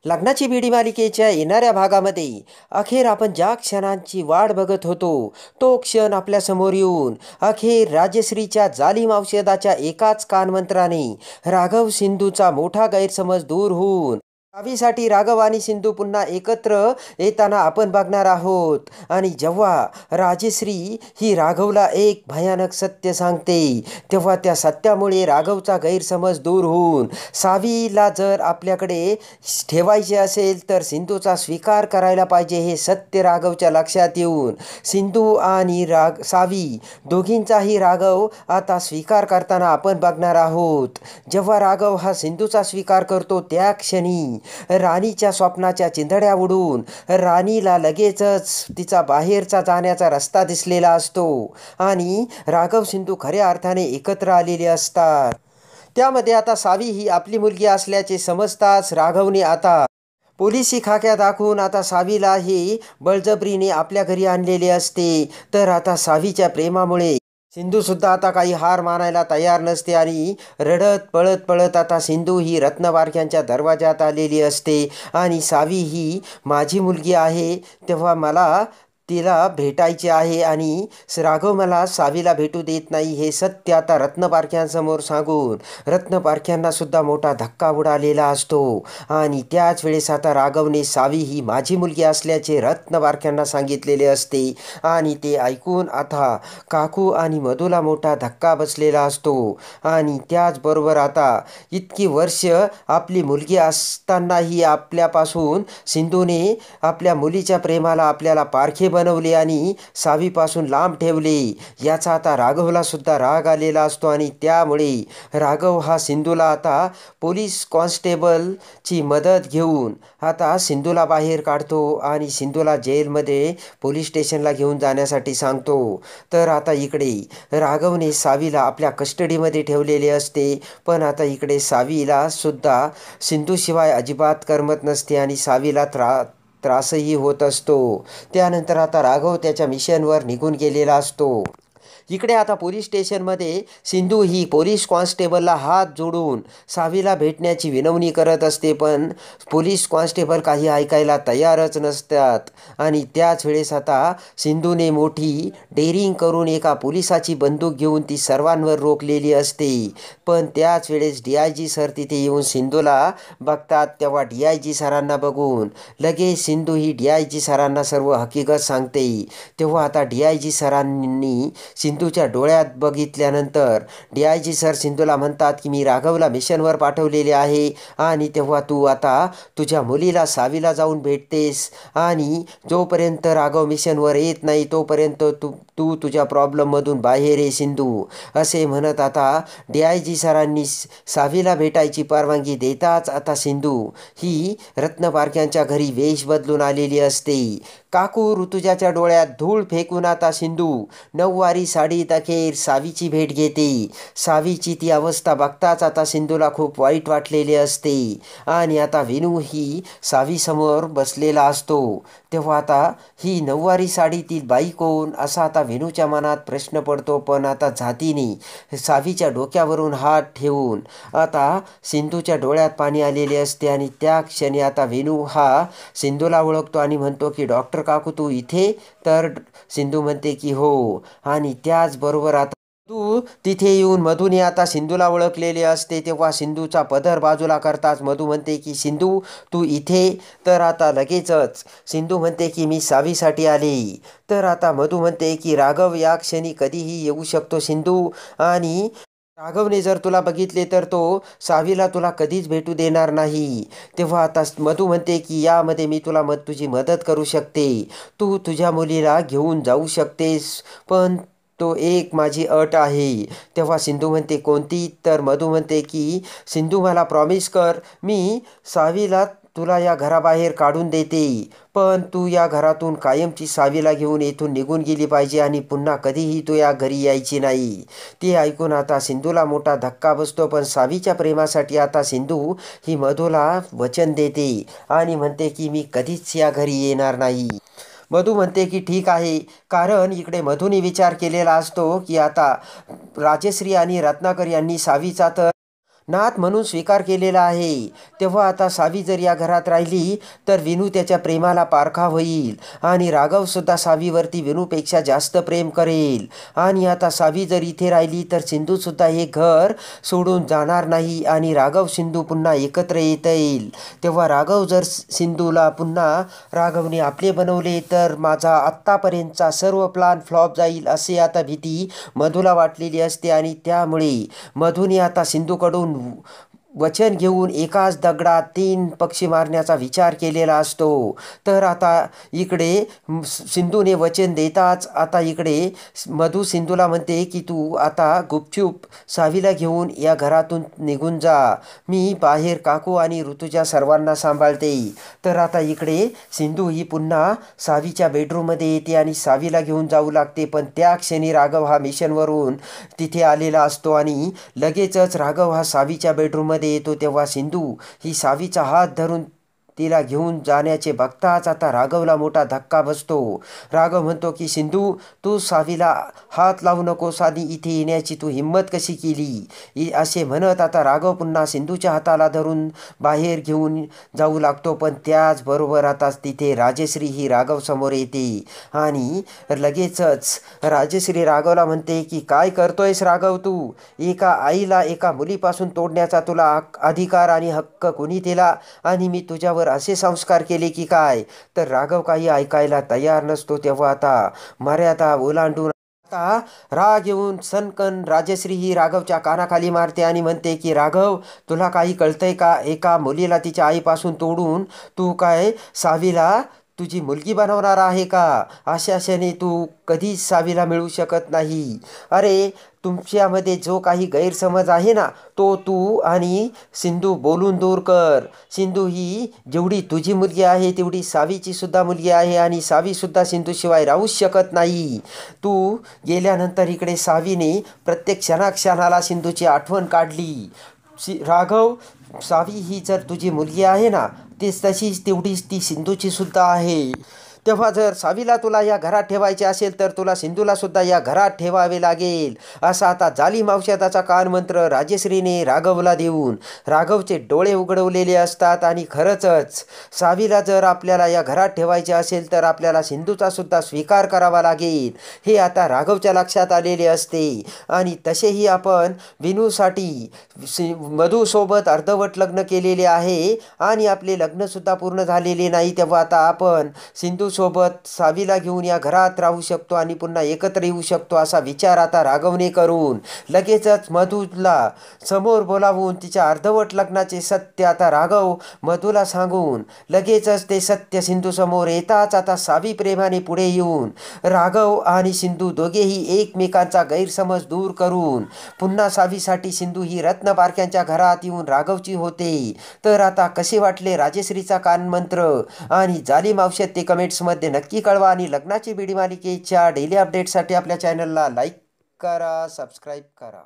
लग्नाची बेडी मालिकेच्या येणाऱ्या भागामध्ये अखेर आपण ज्या क्षणांची वाट बघत होतो तो क्षण आपल्यासमोर येऊन अखेर राजश्रीच्या जालिम औषधाच्या एकाच कानमंत्राने राघव सिंधूचा मोठा गैरसमज दूर होऊन सावीसाठी राघव आणि सिंधू पुन्हा एकत्र येताना आपण बघणार आहोत. आणि जेव्हा राजश्री ही राघवला एक भयानक सत्य सांगते तेव्हा त्या सत्यामुळे राघवचा गैरसमज दूर होऊन सावीला जर आपल्याकडे ठेवायचे असेल तर सिंधूचा स्वीकार करायला पाहिजे हे सत्य राघवच्या लक्षात येऊन सिंधू आणि सावी दोघींचाही राघव आता स्वीकार करताना आपण बघणार आहोत. जेव्हा राघव हा सिंधूचा स्वीकार करतो त्या क्षणी राणीच्या स्वप्नाच्या चिंधड्या उडून राणीला लगेचच तिचा बाहेरचा जाण्याचा रस्ता दिसलेला असतो आणि राघव सिंधू खऱ्या अर्थाने एकत्र आलेले असतात. त्यामध्ये आता सावी ही आपली मुलगी असल्याचे समजताच राघवने आता पोलिसी खाक्या दाखवून आता सावीला ही बळजबरीने आपल्या घरी आणलेले असते. तर आता सावीच्या प्रेमामुळे सिंधूसुद्धा आता काही हार मानायला तयार नसते आणि रडत पळत पळत आता सिंधू ही रत्नबारक्यांच्या दरवाजात आलेली असते. आणि सावी ही माझी मुलगी आहे तेव्हा मला तिला भेटायचे आहे आणि राघव मला सावीला भेटू देत नाही हे सत्य आता रत्नपारख्यांसमोर सांगून रत्नपारख्यांना सुद्धा मोठा धक्का उडालेला असतो. आणि त्याच वेळेस आता राघवने सावी ही माझी मुलगी असल्याचे रत्नपारख्यांना सांगितलेले असते आणि ते ऐकून आता काकू आणि मधूला मोठा धक्का बसलेला असतो. आणि त्याचबरोबर आता इतकी वर्ष आपली मुलगी असतानाही आपल्यापासून सिंधूने आपल्या मुलीच्या प्रेमाला आपल्याला पारखे बनवले आणि सावीपासून लांब ठेवले याचा आता राघवला सुद्धा राग आलेला असतो. आणि त्यामुळे राघव हा सिंधूला आता पोलीस कॉन्स्टेबलची मदत घेऊन आता सिंधूला बाहेर काढतो आणि सिंधूला जेलमध्ये पोलीस स्टेशनला घेऊन जाण्यासाठी सांगतो. तर आता इकडे राघवने सावीला आपल्या कस्टडीमध्ये ठेवलेले असते पण आता इकडे सावीला सुद्धा सिंधूशिवाय अजिबात करमत नसते आणि सावीला त्रासही होत असतो. त्यानंतर आता राघव त्याच्या मिशनवर निघून गेलेला असतो. इकडे आता पोलीस स्टेशनमध्ये सिंधू ही पोलीस कॉन्स्टेबलला हात जोडून सावीला भेटण्याची विनवणी करत असते पण पोलीस कॉन्स्टेबल काही ऐकायला तयारच नसतात. आणि त्याच वेळेस आता सिंधूने मोठी डेअरिंग करून एका पोलिसाची बंदूक घेऊन ती सर्वांवर रोखलेली असते. पण त्याच वेळेस DIG सर तिथे येऊन सिंधूला बघतात तेव्हा DIG सरांना बघून लगेच सिंधू ही DIG सरांना सर्व हकीकत सांगते. तेव्हा आता DIG सरांनी सिंधूच्या डोळ्यात बघितल्यानंतर DIG सर सिंधूला म्हणतात की मी राघवला मिशनवर पाठवलेले आहे आणि तेव्हा तू आता तुझ्या मुलीला सावीला जाऊन भेटतेस आणि जोपर्यंत राघव मिशनवर येत नाही तोपर्यंत तू तुझ्या प्रॉब्लेममधून बाहेर ये सिंधू असे म्हणत आता DIG सरांनी सावीला भेटायची परवानगी देताच आता सिंधू ही रत्नपारख्यांच्या घरी वेश बदलून आलेली असते. काकू ऋतुजाच्या डोळ्यात धूळ फेकून आता सिंधू नऊवारी साडीत अखेर सावीची भेट घेते. सावीची ती अवस्था बघताच आता सिंधूला खूप वाईट वाटलेले असते आणि आता विनू ही सावीसमोर बसलेला असतो. तेव्हा आता ही नऊवारी साडीतील बाई कोण असा आता विनूच्या मनात प्रश्न पडतो. पण आता जातीने सावीच्या डोक्यावरून हात ठेवून आता सिंधूच्या डोळ्यात पाणी आलेले असते आणि त्या क्षणी आता विनू हा सिंधूला ओळखतो आणि म्हणतो की डॉक्टर काकू तू इथे. तर सिंधू म्हणते की हो. आणि त्याचबरोबर आता तू तिथे येऊन मधूने आता सिंधूला ओळखलेले असते. तेव्हा सिंधूचा पदर बाजूला करताच मधू म्हणते की सिंधू तू इथे. तर आता लगेचच सिंधू म्हणते की मी सावीसाठी आले. तर आता मधू म्हणते की राघव या क्षणी कधीही येऊ शकतो सिंधू आणि राघवने जर तुला बघितले तर तो सावीला तुला कधीच भेटू देणार नाही. तेव्हा आता मधू म्हणते की यामध्ये मी तुला तुझी मदत करू शकते. तू तुझ्या मुलीला घेऊन जाऊ शकतेस पण तो एक माझी अट आहे. तेव्हा सिंधू म्हणते कोणती. तर मधू म्हणते की सिंधू मला प्रॉमिस कर मी सावीला तुला या घराबाहेर काढून देते पण तू या घरातून कायमची सावीला घेऊन येथून निघून गेली पाहिजे आणि पुन्हा कधीही तू या घरी यायची नाही. ते ऐकून आता सिंधूला मोठा धक्का बसतो पण सावीच्या प्रेमासाठी आता सिंधू ही मधूला वचन देते आणि म्हणते की मी कधीच या घरी येणार नाही. मधू म्हणते की ठीक आहे कारण इकडे मधूने विचार केलेला असतो की आता राजश्री आणि रत्नाकर यांनी सावीचा तर नात म्हणून स्वीकार केलेला आहे. तेव्हा आता सावी जर या घरात राहिली तर विनू त्याच्या प्रेमाला पारखा होईल आणि राघवसुद्धा सावीवरती विनूपेक्षा जास्त प्रेम करेल. आणि आता सावी जर इथे राहिली तर सिंधूसुद्धा हे घर सोडून जाणार नाही आणि राघव सिंधू पुन्हा एकत्र येता येईल. तेव्हा राघव जर सिंधूला पुन्हा राघवने आपले बनवले तर माझा आत्तापर्यंतचा सर्व प्लान फ्लॉप जाईल असे आता भीती मधूला वाटलेली असते. आणि त्यामुळे मधूने आता सिंधूकडून वचन घेऊन एकाच दगडात 3 पक्षी मारण्याचा विचार केलेला असतो. तर आता इकडे सिंधूने वचन देताच आता इकडे मधू सिंधूला म्हणते की तू आता गुपचूप सावीला घेऊन या घरातून निघून जा. मी बाहेर काकू आणि ऋतुजा सर्वांना सांभाळते. तर आता इकडे सिंधू ही पुन्हा सावीच्या बेडरूममध्ये येते आणि सावीला घेऊन जाऊ लागते. पण त्या क्षणी राघव हा मिशनवरून तिथे आलेला असतो आणि लगेचच राघव हा सावीच्या बेडरूममध्ये येतो. तेव्हा सिंधू ही सावीचा हात धरून तिला घेऊन जाण्याचे बघताच आता राघवला मोठा धक्का बसतो. राघव म्हणतो की सिंधू तू सावीला हात लावू नकोस आणि इथे येण्याची तू हिंमत कशी केली असे म्हणत आता राघव पुन्हा सिंधूच्या हाताला धरून बाहेर घेऊन जाऊ लागतो. पण त्याचबरोबर आता तिथे राजश्री ही राघव समोर येते आणि लगेचच राजश्री राघवला म्हणते की काय करतोयस राघव तू? एका आईला एका मुलीपासून तोडण्याचा तुला अधिकार आणि हक्क कोणी दिला? आणि मी तुझ्यावर असे संस्कार केले की काय? तर राघव काही ऐकायला तयार नसतो. तेव्हा आता मर्यादा ओलांडून आता राग येऊन सनकन राजश्री ही राघवच्या कानाखाली मारते आणि म्हणते की राघव तुला काही कळतंय का? एका मुलीला तिच्या आईपासून तोडून तू काय सावीला तुझी मुलगी बनवणार आहे का? अशाने तू कधीच सावीला मिळू शकत नाही. अरे तुमच्यामध्ये जो काही गैरसमज आहे ना तो तू आणि सिंधू बोलून दूर कर. सिंधू ही जेवढी तुझी मुलगी आहे तेवढी सावीची सुद्धा मुलगी आहे आणि सावीसुद्धा सिंधूशिवाय राहूच शकत नाही. तू गेल्यानंतर इकडे सावीने प्रत्येक क्षणाक्षणाला सिंधूची आठवण काढली. राघव सावी ही जर तुझी मुलगी आहे ना तेच तशीच तेवढीच ती सिंधूची सुद्धा आहे. तेव्हा जर सावीला तुला या घरात ठेवायचे असेल तर तुला सिंधूला सुद्धा या घरात ठेवावे लागेल असा आता जालिम औषधाचा कानमंत्र राजश्रीने राघवला देऊन राघवचे डोळे उघडवलेले असतात. आणि खरंच सावीला जर आपल्याला या घरात ठेवायचे असेल तर आपल्याला सिंधूचा सुद्धा स्वीकार करावा लागेल हे आता राघवच्या लक्षात आलेले असते. आणि तसेही आपण विनूसाठी मधूसोबत अर्धवट लग्न केलेले आहे आणि आपले लग्नसुद्धा पूर्ण झालेले नाही. तेव्हा आता आपण सिंधूसोबत सावीला घेऊन या घरात राहू शकतो आणि पुन्हा एकत्र येऊ शकतो असा विचार आता राघवने करून लगेचच मधूला समोर बोलावून तिच्या अर्धवट लग्नाचे सत्य आता राघव मधूला सांगून लगेचच ते सत्य सिंधूसमोर येताच आता सावी प्रेमाने पुढे येऊन राघव आणि सिंधू दोघेही एकमेकांचा गैरसमज दूर करून पुन्हा सावीसाठी सिंधू ही रत्नपारख्यांच्या घरात येऊन राघवची होते. तर आता कसे वाटले राजश्रीचा कानमंत्र आणि जालिम औषध ते कमेंट्समध्ये नक्की कळवा. आणि लग्नाची बीडी मालिकेच्या डेली अपडेटसाठी आपल्या चॅनलला लाईक करा, सबस्क्राईब करा.